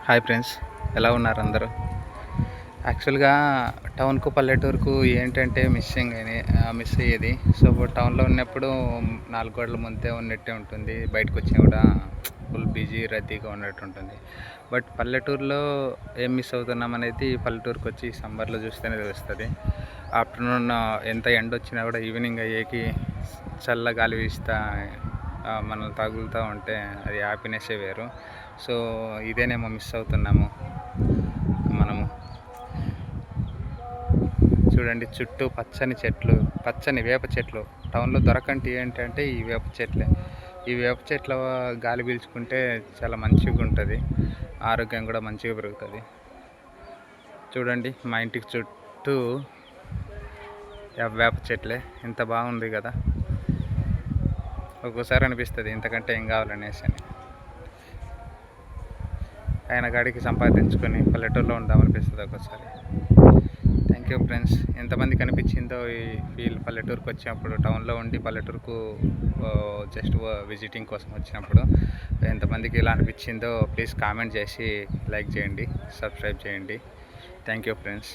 Hi friends, ఎలా ఉన్నారు అందరూ? యాక్చువల్గా టౌన్కు పల్లెటూరుకు ఏంటంటే మిస్ అయ్యేది. సో ఇప్పుడు టౌన్లో ఉన్నప్పుడు నాలుగు గోడల ముందే ఉన్నట్టే ఉంటుంది, బయటకు వచ్చినా కూడా ఫుల్ బిజీ రద్దీగా ఉన్నట్టు ఉంటుంది. బట్ పల్లెటూరులో ఏం మిస్ అవుతున్నాం అనేది పల్లెటూరుకి వచ్చి సమ్మర్లో చూస్తేనే తెలుస్తుంది. ఆఫ్టర్నూన్ ఎంత ఎండ వచ్చినా కూడా ఈవినింగ్ అయ్యేకి చల్ల గాలి వీస్తా మనల్ని తగులుతూ ఉంటే అది హ్యాపీనెస్సే వేరు. సో ఇదేనేమో మిస్ అవుతున్నాము మనము. చూడండి, చుట్టూ పచ్చని చెట్లు, పచ్చని వేప చెట్లు. టౌన్లో దొరకంటి ఏంటంటే ఈ వేప చెట్లే. ఈ వేప చెట్ల గాలి పీల్చుకుంటే చాలా మంచిగా ఉంటుంది, ఆరోగ్యం కూడా మంచిగా పెరుగుతుంది. చూడండి, మా ఇంటికి చుట్టూ వేప చెట్లే. ఎంత బాగుంది కదా. ఒక్కోసారి అనిపిస్తుంది ఇంతకంటే ఏం కావాలనేసి అని. ఆయన గాడికి సంపాదించుకొని పల్లెటూరులో ఉందామనిపిస్తుంది ఒక్కోసారి. Thank you friends. ఎంతమందికి అనిపించిందో ఈ ఫీల్ పల్లెటూరుకు వచ్చినప్పుడు, టౌన్లో ఉండి పల్లెటూరుకు జస్ట్ విజిటింగ్ కోసం వచ్చినప్పుడు ఎంతమందికి ఇలా అనిపించిందో ప్లీజ్ కామెంట్ చేసి లైక్ చేయండి, సబ్స్క్రైబ్ చేయండి. Thank you friends.